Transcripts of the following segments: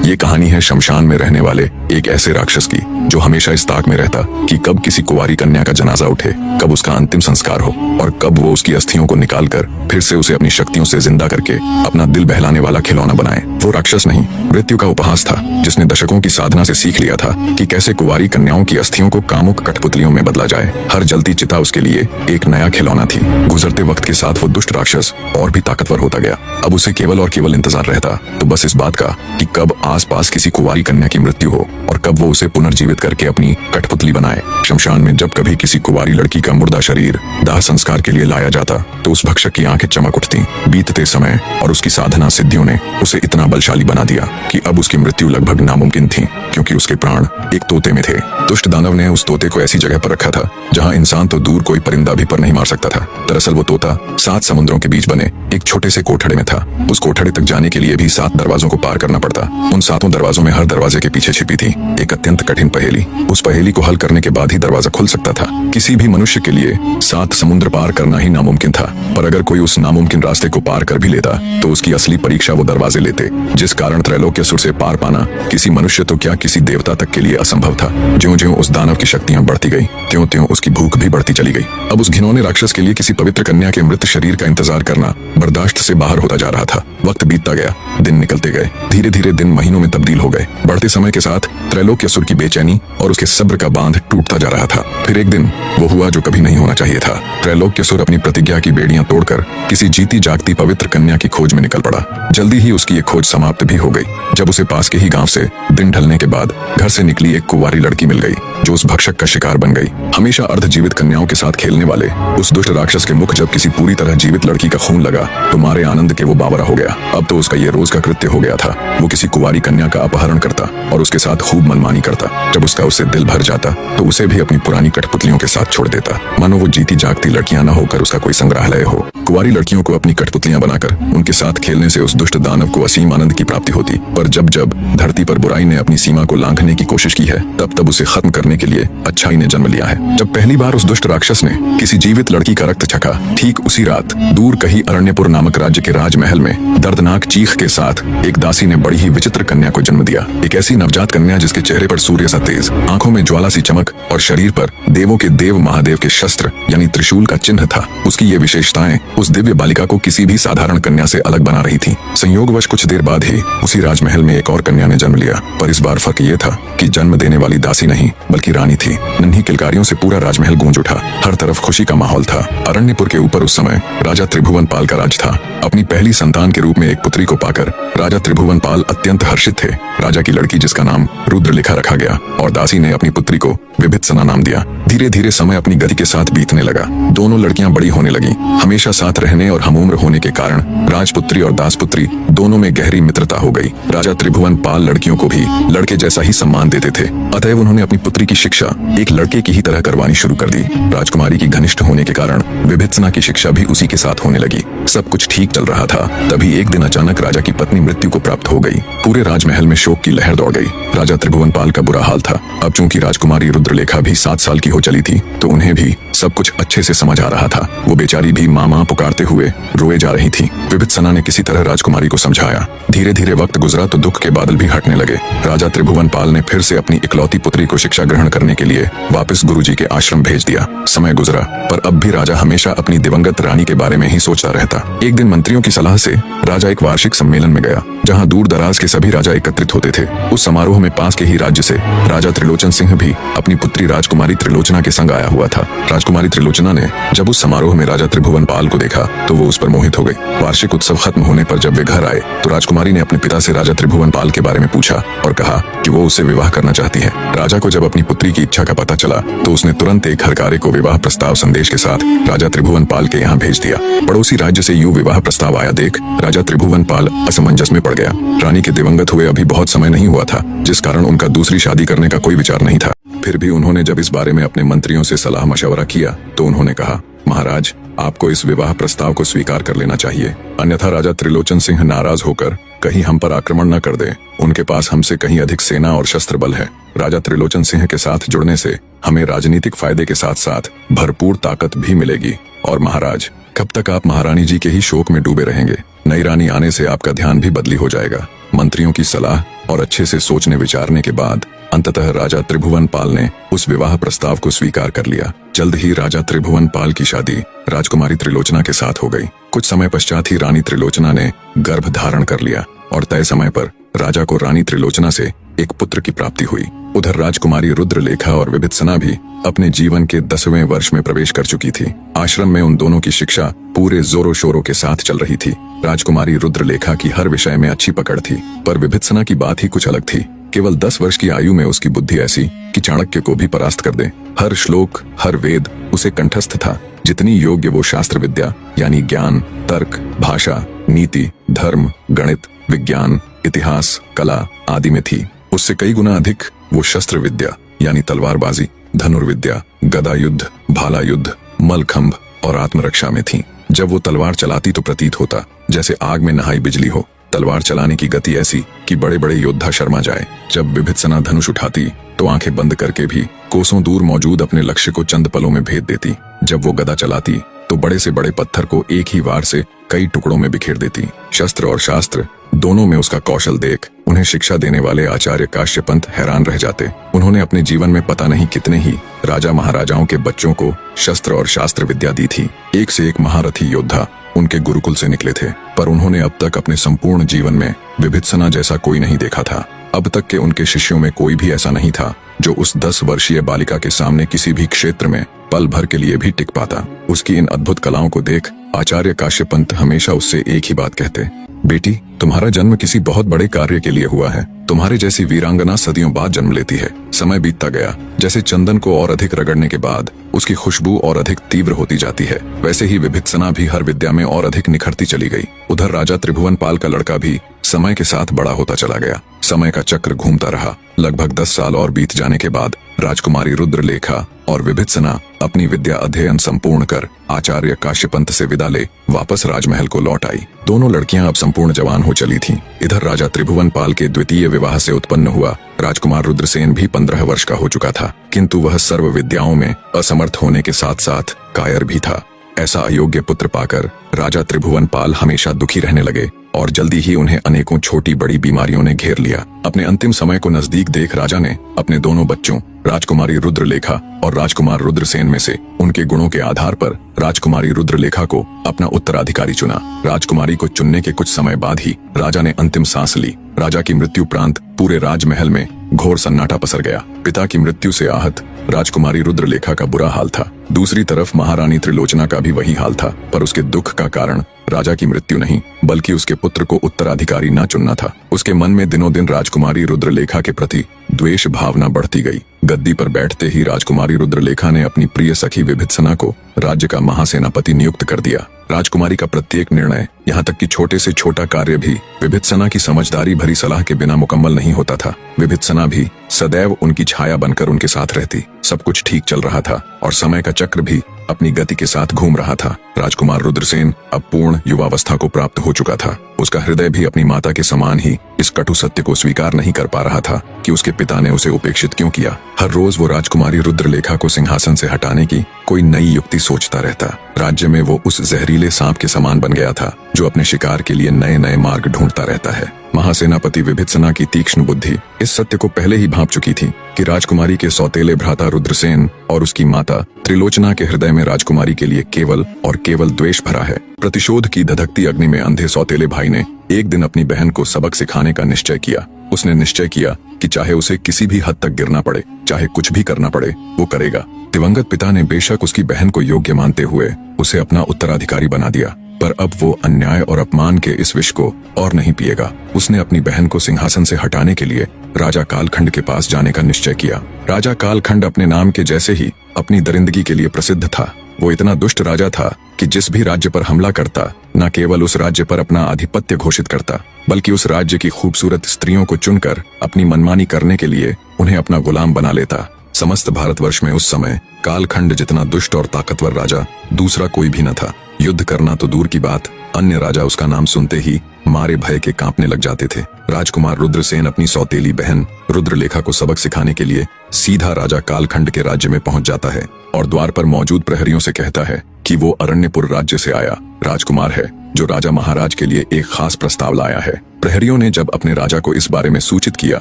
ये कहानी है शमशान में रहने वाले एक ऐसे राक्षस की जो हमेशा इस ताक में रहता कि कब किसी कुंवारी कन्या का जनाजा उठे, कब उसका अंतिम संस्कार हो और कब वो उसकी अस्थियों को निकालकर फिर से उसे अपनी शक्तियों से जिंदा करके अपना दिल बहलाने वाला खिलौना बनाए। वो राक्षस नहीं, मृत्यु का उपहास था, जिसने दशकों की साधना से सीख लिया था कि कैसे कुंवारी कन्याओं की अस्थियों को कामुक कठपुतलियों में बदला जाए। हर जलती चिता उसके लिए एक नया खिलौना थी। गुजरते वक्त के साथ वो दुष्ट राक्षस और भी ताकतवर होता गया। अब उसे केवल और केवल इंतजार रहता तो बस इस बात का कि कब आसपास किसी कुंवारी कन्या की मृत्यु हो और कब वो उसे पुनर्जीवित करके अपनी कठपुतली बनाए। शमशान में जब कभी किसी कुंवारी लड़की का मुर्दा शरीर दाह संस्कार के लिए लाया जाता तो उस भक्षक की आंखें चमक उठती। बीतते समय और उसकी साधना सिद्धियों ने उसे इतना बलशाली बना दिया कि अब उसकी मृत्यु लगभग नामुमकिन थी, क्योंकि उसके प्राण एक तोते में थे। दुष्ट दानव ने उस तोते को ऐसी जगह पर रखा था जहाँ इंसान तो दूर कोई परिंदा भी पर नहीं मार सकता था। दरअसल वो तोता 7 समुद्रों के बीच बने एक छोटे से कोठड़े में था। उस कोठड़े तक जाने के लिए भी 7 दरवाजों को पार करना पड़ता। उन 7 दरवाजों में हर दरवाजे के पीछे छिपी थी एक अत्यंत कठिन पहेली। उस पहेली को हल करने के बाद ही दरवाजा खुल सकता था। किसी भी मनुष्य के लिए 7 समुद्र पार करना ही नामुमकिन था, पर अगर कोई उस नामुमकिन रास्ते को पार कर भी लेता तो उसकी असली परीक्षा वो दरवाजे लेते, जिस कारण त्रैलोक्यसुर से पार पाना किसी मनुष्य तो क्या किसी देवता तक के लिए असंभव था। ज्यों-ज्यों उस दानव की शक्तियां बढ़ती गई त्यों-त्यों उसकी भूख भी बढ़ती चली गई। अब उस घिनौने राक्षस के लिए किसी पवित्र कन्या के मृत शरीर का इंतजार करना बर्दाश्त से बाहर होता जा रहा था। वक्त बीतता गया, दिन निकलते गए, धीरे धीरे दिन महीनों में तब्दील हो गए। बढ़ते समय के साथ त्रैलोक्यसुर की बेचैनी और उसके सब्र का बांध टूटता जा रहा था। फिर एक दिन वो हुआ जो कभी नहीं होना चाहिए था। त्रैलोक्यसुर अपनी प्रतिज्ञा की बेड़ियां तोड़कर किसी जीती जागती पवित्र कन्या की खोज में निकल पड़ा। जल्दी ही उसकी ये खोज समाप्त भी हो गई जब उसे पास के ही गांव से दिन ढलने के बाद घर से निकली एक कुंवारी लड़की मिल गई जो उस भक्षक का शिकार बन गई। हमेशा अर्धजीवित कन्याओं के साथ खेलने वाले उस दुष्ट राक्षस के मुख जब किसी पूरी तरह जीवित लड़की का खून लगा तो मारे आनंद के वो बावरा हो गया। अब तो उसका ये रोज का कृत्य हो गया था। वो किसी कुंवारी कन्या का अपहरण करता और उसके साथ खूब मनमानी करता। जब उसका उससे दिल भर जाता तो उसे भी अपनी पुरानी कठपुतलियों के साथ छोड़ देता, मानो वो जीती जागती लड़कियां न होकर उसका कोई संग्रहालय हो। कुंवारी लड़कियों को अपनी कठपुतलियां बनाकर उनके साथ खेलने से उस दुष्ट दानव को असीम आनंद की प्राप्ति होती। पर जब जब धरती पर बुराई ने अपनी सीमा को लांघने की कोशिश की है तब तब उसे खत्म करने के लिए अच्छाई ने जन्म लिया है। जब पहली बार उस दुष्ट राक्षस ने किसी जीवित लड़की का रक्त चखा, ठीक उसी रात दूर कहीं अरण्यपुर नामक राज्य के राजमहल में दर्दनाक चीख के साथ एक दासी ने बड़ी ही विचित्र कन्या को जन्म दिया। एक ऐसी नवजात कन्या जिसके चेहरे पर सूर्य सा तेज, आंखों में ज्वाला सी चमक और शरीर पर देवों के देव महादेव के शस्त्र यानी त्रिशूल का चिन्ह था। उसकी ये विशेषताएं उस दिव्य बालिका को किसी भी साधारण कन्या से अलग बना रही थी। संयोगवश कुछ देर बाद ही उसी राजमहल में एक और कन्या ने जन्म लिया, पर इस बार फर्क ये था कि जन्म देने वाली दासी नहीं बल्कि रानी थी। नन्ही किलकारियों से पूरा राजमहल गूंज उठा। हर तरफ खुशी का माहौल था। अरण्यपुर के ऊपर उस समय राजा त्रिभुवन पाल का राज था। अपनी पहली संतान के रूप में एक पुत्री को पाकर राजा त्रिभुवन पाल अत्यंत हर्षित थे। राजा की लड़की जिसका नाम रुद्रलेखा रखा गया और दासी ने अपनी पुत्री को विभित्सना नाम दिया। धीरे धीरे समय अपनी गति के साथ बीतने लगा। दोनों लड़कियां बड़ी होने लगी। हमेशा साथ रहने और हमउम्र होने के कारण राजपुत्री और दासपुत्री दोनों में गहरी मित्रता हो गई। राजा त्रिभुवन पाल लड़कियों को भी लड़के जैसा ही सम्मान देते थे, अतएव उन्होंने अपनी पुत्री की शिक्षा एक लड़के की ही तरह करवानी शुरू कर दी। राजकुमारी की घनिष्ठ होने के कारण विभित्सना की शिक्षा भी उसी के साथ होने लगी। सब कुछ ठीक चल रहा था, तभी एक दिन अचानक राजा की पत्नी मृत्यु को प्राप्त हो गई। पूरे राजमहल में शोक की लहर दौड़ गई। राजा त्रिभुवन पाल का बुरा हाल था। अब चूंकि राजकुमारी रुद्रलेखा भी 7 साल की हो चली थी तो उन्हें भी सब कुछ अच्छे से समझ आ रहा था। वो बेचारी भी माँ पुकारते हुए रोए जा रही थी। विभित्सना ने किसी तरह राजकुमारी को समझाया। धीरे धीरे वक्त गुजरा तो दुख के बादल भी हटने लगे। राजा त्रिभुवन पाल ने फिर से अपनी इकलौती पुत्री को शिक्षा ग्रहण करने के लिए वापस गुरुजी के आश्रम भेज दिया। समय गुजरा पर अब भी राजा हमेशा अपनी दिवंगत रानी के बारे में ही सोचता रहता। एक दिन मंत्रियों की सलाह से राजा एक वार्षिक सम्मेलन में गया जहाँ दूर दराज के सभी राजा एकत्रित होते थे। उस समारोह में पास के ही राज्य से राजा त्रिलोचन सिंह भी अपनी पुत्री राजकुमारी त्रिलोचना के संग आया हुआ था। राजकुमारी त्रिलोचना ने जब उस समारोह में राजा त्रिभुवन पाल को देखा तो वो उस पर मोहित हो गई। वार्षिक उत्सव खत्म होने पर जब वे घर आए तो राजकुमारी ने अपने पिता से राजा त्रिभुवन पाल के बारे में पूछा और कहा कि वो उससे विवाह करना चाहती है। राजा को जब अपनी पुत्री की इच्छा का पता चला तो उसने तुरंत एक हरकारे को विवाह प्रस्ताव संदेश के साथ राजा त्रिभुवन पाल के यहाँ भेज दिया। पड़ोसी राज्य से यूं विवाह प्रस्ताव आया देख राजा त्रिभुवन पाल असमंजस में पड़ गया। रानी के दिवंगत हुए अभी बहुत समय नहीं हुआ था, जिस कारण उनका दूसरी शादी करने का कोई विचार नहीं था। फिर भी उन्होंने जब इस बारे में अपने मंत्रियों से सलाह मशवरा किया तो उन्होंने कहा, महाराज आपको इस विवाह प्रस्ताव को स्वीकार कर लेना चाहिए, अन्यथा राजा त्रिलोचन सिंह नाराज होकर कहीं हम पर आक्रमण न कर दें। उनके पास हमसे कहीं अधिक सेना और शस्त्र बल है। राजा त्रिलोचन सिंह के साथ जुड़ने से हमें राजनीतिक फायदे के साथ साथ भरपूर ताकत भी मिलेगी। और महाराज कब तक आप महारानी जी के ही शोक में डूबे रहेंगे? नई रानी आने से आपका ध्यान भी बदली हो जाएगा। मंत्रियों की सलाह और अच्छे से सोचने विचारने के बाद अंततः राजा त्रिभुवन पाल ने उस विवाह प्रस्ताव को स्वीकार कर लिया। जल्द ही राजा त्रिभुवन पाल की शादी राजकुमारी त्रिलोचना के साथ हो गई। कुछ समय पश्चात ही रानी त्रिलोचना ने गर्भ धारण कर लिया और तय समय पर राजा को रानी त्रिलोचना से एक पुत्र की प्राप्ति हुई। उधर राजकुमारी रुद्रलेखा और विभित्सना भी अपने जीवन के 10वें वर्ष में प्रवेश कर चुकी थी। आश्रम में उन दोनों की शिक्षा पूरे जोरों शोरों के साथ चल रही थी। राजकुमारी रुद्रलेखा की हर विषय में अच्छी पकड़ थी, पर विभित्सना की बात ही कुछ अलग थी। केवल 10 वर्ष की आयु में उसकी बुद्धि ऐसी कि चाणक्य को भी परास्त कर दे। हर श्लोक, हर वेद उसे कंठस्थ था। जितनी योग्य वो शास्त्र विद्या यानी ज्ञान, तर्क, भाषा, नीति, धर्म, गणित, विज्ञान, इतिहास, कला आदि में थी, उससे कई गुना अधिक वो शस्त्र विद्या यानी तलवारबाजी, धनुर्विद्या, गदा युद्ध, भाला युद्ध, मलखंभ और आत्मरक्षा में थी। जब वो तलवार चलाती तो प्रतीत होता जैसे आग में नहाई बिजली हो। तलवार चलाने की गति ऐसी कि बड़े बड़े योद्धा शर्मा जाए। जब विभित्सना धनुष उठाती तो आंखें बंद करके भी कोसों दूर मौजूद अपने लक्ष्य को चंद पलों में भेद देती। जब वो गदा चलाती तो बड़े से बड़े पत्थर को एक ही वार से कई टुकड़ों में बिखेर देती। शस्त्र और शास्त्र दोनों में उसका कौशल देख उन्हें शिक्षा देने वाले आचार्य काश्यपंत हैरान रह जाते। उन्होंने अपने जीवन में पता नहीं कितने ही राजा महाराजाओं के बच्चों को शस्त्र और शास्त्र विद्या दी थी। एक से एक महारथी योद्धा उनके गुरुकुल से निकले थे, पर उन्होंने अब तक अपने संपूर्ण जीवन में विभित्सना जैसा कोई नहीं देखा था। अब तक के उनके शिष्यों में कोई भी ऐसा नहीं था जो उस 10 वर्षीय बालिका के सामने किसी भी क्षेत्र में पल भर के लिए भी टिक पाता। उसकी इन अद्भुत कलाओं को देख आचार्य काश्यपंत हमेशा उससे एक ही बात कहते, बेटी, तुम्हारा जन्म किसी बहुत बड़े कार्य के लिए हुआ है। तुम्हारे जैसी वीरांगना सदियों बाद जन्म लेती है। समय बीतता गया। जैसे चंदन को और अधिक रगड़ने के बाद उसकी खुशबू और अधिक तीव्र होती जाती है, वैसे ही विभित्सना भी हर विद्या में और अधिक निखरती चली गई। उधर राजा त्रिभुवन पाल का लड़का भी समय के साथ बड़ा होता चला गया। समय का चक्र घूमता रहा। लगभग 10 साल और बीत जाने के बाद राजकुमारी रुद्रलेखा और विभित्सना अपनी विद्या अध्ययन संपूर्ण कर आचार्य काश्यपंत से विदा ले वापस राजमहल को लौट आई। दोनों लड़कियां अब संपूर्ण जवान हो चली थीं। इधर राजा त्रिभुवन पाल के द्वितीय विवाह से उत्पन्न हुआ राजकुमार रुद्रसेन भी 15 वर्ष का हो चुका था, किंतु वह सर्व विद्याओं में असमर्थ होने के साथ साथ कायर भी था। ऐसा अयोग्य पुत्र पाकर राजा त्रिभुवन पाल हमेशा दुखी रहने लगे और जल्दी ही उन्हें अनेकों छोटी बड़ी बीमारियों ने घेर लिया। अपने अंतिम समय को नजदीक देख राजा ने अपने दोनों बच्चों राजकुमारी रुद्रलेखा और राजकुमार रुद्रसेन में से उनके गुणों के आधार पर राजकुमारी रुद्रलेखा को अपना उत्तराधिकारी चुना। राजकुमारी को चुनने के कुछ समय बाद ही राजा ने अंतिम सांस ली। राजा की मृत्यु उपरांत पूरे राजमहल में घोर सन्नाटा पसर गया। पिता की मृत्यु से आहत राजकुमारी रुद्रलेखा का बुरा हाल था। दूसरी तरफ महारानी त्रिलोचना का भी वही हाल था, पर उसके दुख का कारण राजा की मृत्यु नहीं बल्कि उसके पुत्र को उत्तराधिकारी न चुनना था। उसके मन में दिनों दिन राजकुमारी रुद्रलेखा के प्रति द्वेष भावना बढ़ती गई। गद्दी पर बैठते ही राजकुमारी रुद्रलेखा ने अपनी प्रिय सखी विभित्सना को राज्य का महासेनापति नियुक्त कर दिया। राजकुमारी का प्रत्येक निर्णय, यहाँ तक कि छोटे से छोटा कार्य भी विभित्सना की समझदारी भरी सलाह के बिना मुकम्मल नहीं होता था। विभित्सना भी सदैव उनकी छाया बनकर उनके साथ रहती। सब कुछ ठीक चल रहा था और समय का चक्र भी अपनी गति के साथ घूम रहा था। राजकुमार रुद्रसेन अब पूर्ण युवावस्था को प्राप्त हो चुका था। उसका हृदय भी अपनी माता के समान ही इस कटु सत्य को स्वीकार नहीं कर पा रहा था कि उसके पिता ने उसे उपेक्षित क्यों किया। हर रोज वो राजकुमारी रुद्रलेखा को सिंहासन से हटाने की कोई नई युक्ति सोचता रहता। राज्य में वो उस जहरीले सांप के समान बन गया था जो अपने शिकार के लिए नए नए मार्ग ढूंढता रहता है। महासेनापति विभित्सना की तीक्ष्ण बुद्धि इस सत्य को पहले ही भांप चुकी थी कि राजकुमारी के सौतेले भ्राता रुद्रसेन और उसकी माता त्रिलोचना के हृदय में राजकुमारी के लिए केवल और केवल द्वेष भरा है। प्रतिशोध की धधकती अग्नि में अंधे सौतेले भाई ने एक दिन अपनी बहन को सबक सिखाने का निश्चय किया। उसने निश्चय किया कि चाहे उसे किसी भी हद तक गिरना पड़े, चाहे कुछ भी करना पड़े, वो करेगा। दिवंगत पिता ने बेशक उसकी बहन को योग्य मानते हुए उसे अपना उत्तराधिकारी बना दिया, पर अब वो अन्याय और अपमान के इस विष को और नहीं पिएगा। उसने अपनी बहन को सिंहासन से हटाने के लिए राजा कालखंड के पास जाने का निश्चय किया। राजा कालखंड अपने नाम के जैसे ही अपनी दरिंदगी के लिए प्रसिद्ध था। वो इतना दुष्ट राजा था कि जिस भी राज्य पर हमला करता, न केवल उस राज्य पर अपना आधिपत्य घोषित करता, बल्कि उस राज्य की खूबसूरत स्त्रियों को चुनकर अपनी मनमानी करने के लिए उन्हें अपना गुलाम बना लेता। समस्त भारतवर्ष में उस समय कालखंड जितना दुष्ट और ताकतवर राजा दूसरा कोई भी न था। युद्ध करना तो दूर की बात, अन्य राजा उसका नाम सुनते ही मारे भय के कांपने लग जाते थे। राजकुमार रुद्रसेन अपनी सौतेली बहन रुद्रलेखा को सबक सिखाने के लिए सीधा राजा कालखंड के राज्य में पहुंच जाता है और द्वार पर मौजूद प्रहरियों से कहता है कि वो अरण्यपुर राज्य से आया राजकुमार है जो राजा महाराज के लिए एक खास प्रस्ताव लाया है। प्रहरियों ने जब अपने राजा को इस बारे में सूचित किया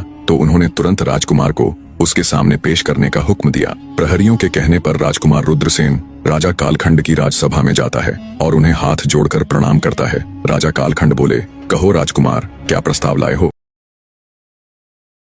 तो उन्होंने तुरंत राजकुमार को उसके सामने पेश करने का हुक्म दिया। प्रहरियों के कहने पर राजकुमार रुद्रसेन राजा कालखंड की राजसभा में जाता है और उन्हें हाथ जोड़कर प्रणाम करता है। राजा कालखंड बोले, कहो राजकुमार, क्या प्रस्ताव लाए हो?